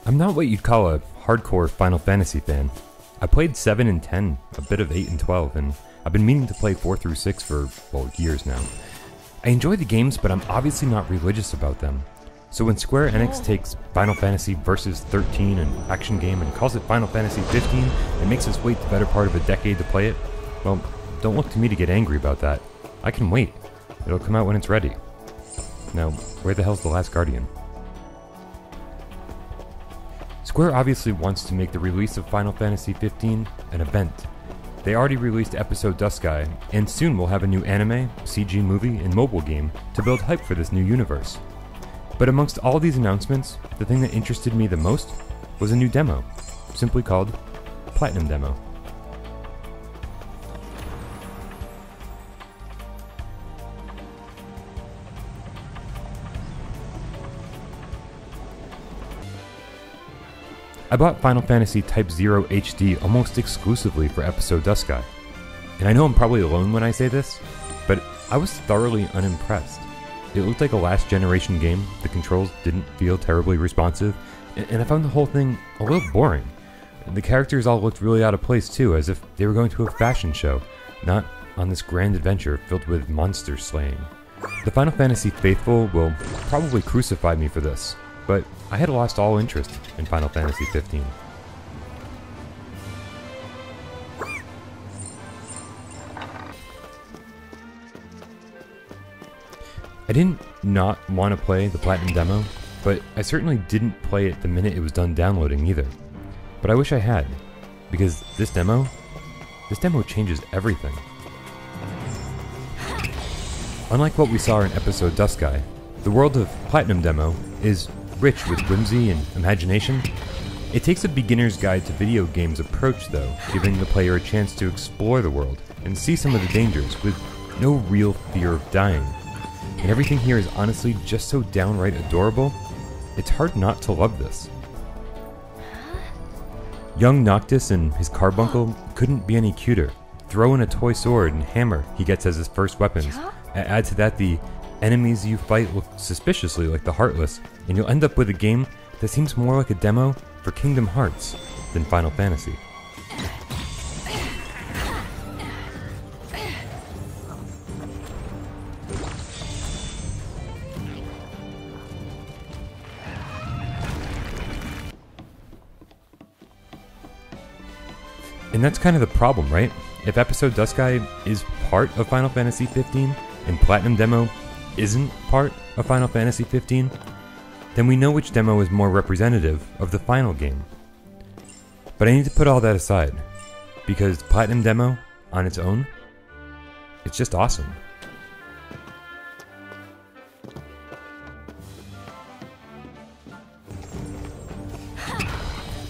I'm not what you'd call a hardcore Final Fantasy fan. I played 7 and 10, a bit of 8 and 12, and I've been meaning to play 4 through 6 for, well, years now. I enjoy the games, but I'm obviously not religious about them. So when Square Enix takes Final Fantasy Versus 13, an action game, and calls it Final Fantasy 15, and makes us wait the better part of a decade to play it, well, don't look to me to get angry about that. I can wait. It'll come out when it's ready. Now, where the hell's The Last Guardian? Square obviously wants to make the release of Final Fantasy 15 an event. They already released episode Duscae, and soon we'll have a new anime, CG movie, and mobile game to build hype for this new universe. But amongst all these announcements, the thing that interested me the most was a new demo, simply called Platinum Demo. I bought Final Fantasy Type 0 HD almost exclusively for episode Duscae. And I know I'm probably alone when I say this, but I was thoroughly unimpressed. It looked like a last generation game, the controls didn't feel terribly responsive, and I found the whole thing a little boring. The characters all looked really out of place too, as if they were going to a fashion show, not on this grand adventure filled with monster slaying. The Final Fantasy faithful will probably crucify me for this, but I had lost all interest in Final Fantasy 15. I didn't not want to play the Platinum Demo, but I certainly didn't play it the minute it was done downloading either. But I wish I had, because this demo changes everything. Unlike what we saw in episode Duscae, the world of Platinum Demo is rich with whimsy and imagination. It takes a beginner's guide to video games approach though, giving the player a chance to explore the world and see some of the dangers with no real fear of dying. And everything here is honestly just so downright adorable, it's hard not to love this. Young Noctis and his carbuncle couldn't be any cuter. Throw in a toy sword and hammer he gets as his first weapons. Add to that the enemies you fight look suspiciously like the Heartless, and you'll end up with a game that seems more like a demo for Kingdom Hearts than Final Fantasy. And that's kind of the problem, right? If episode Duscae is part of Final Fantasy 15, and Platinum Demo isn't part of Final Fantasy 15, then we know which demo is more representative of the final game. But I need to put all that aside, because Platinum Demo, on its own, it's just awesome.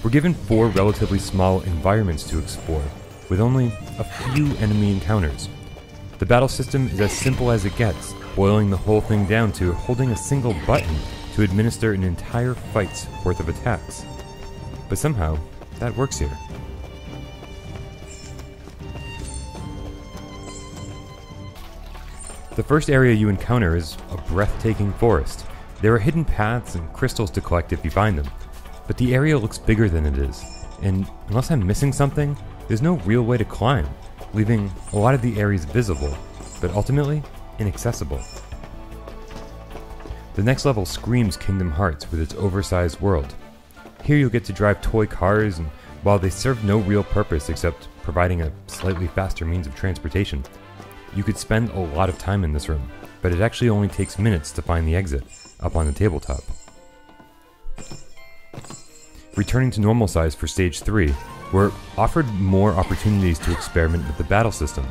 We're given 4 relatively small environments to explore, with only a few enemy encounters. The battle system is as simple as it gets, boiling the whole thing down to holding a single button to administer an entire fight's worth of attacks. But somehow, that works here. The first area you encounter is a breathtaking forest. There are hidden paths and crystals to collect if you find them, but the area looks bigger than it is, and unless I'm missing something, there's no real way to climb, leaving a lot of the areas visible, but ultimately inaccessible. The next level screams Kingdom Hearts with its oversized world. Here you'll get to drive toy cars, and while they serve no real purpose except providing a slightly faster means of transportation, you could spend a lot of time in this room, but it actually only takes minutes to find the exit up on the tabletop. Returning to normal size for Stage 3, we're offered more opportunities to experiment with the battle system.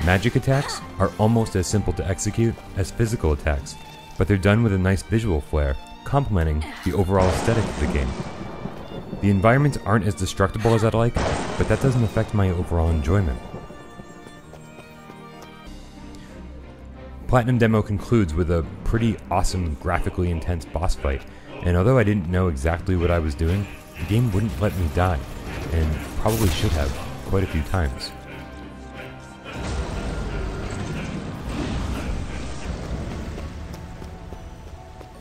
Magic attacks are almost as simple to execute as physical attacks, but they're done with a nice visual flair, complementing the overall aesthetic of the game. The environments aren't as destructible as I'd like, but that doesn't affect my overall enjoyment. Platinum Demo concludes with a pretty awesome, graphically intense boss fight, and although I didn't know exactly what I was doing, the game wouldn't let me die, and probably should have quite a few times.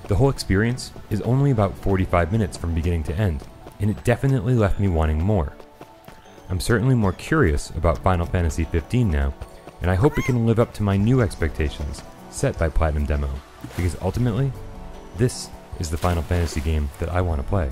The whole experience is only about 45 minutes from beginning to end, and it definitely left me wanting more. I'm certainly more curious about Final Fantasy XV now, and I hope it can live up to my new expectations set by Platinum Demo, because ultimately, this is the Final Fantasy game that I want to play.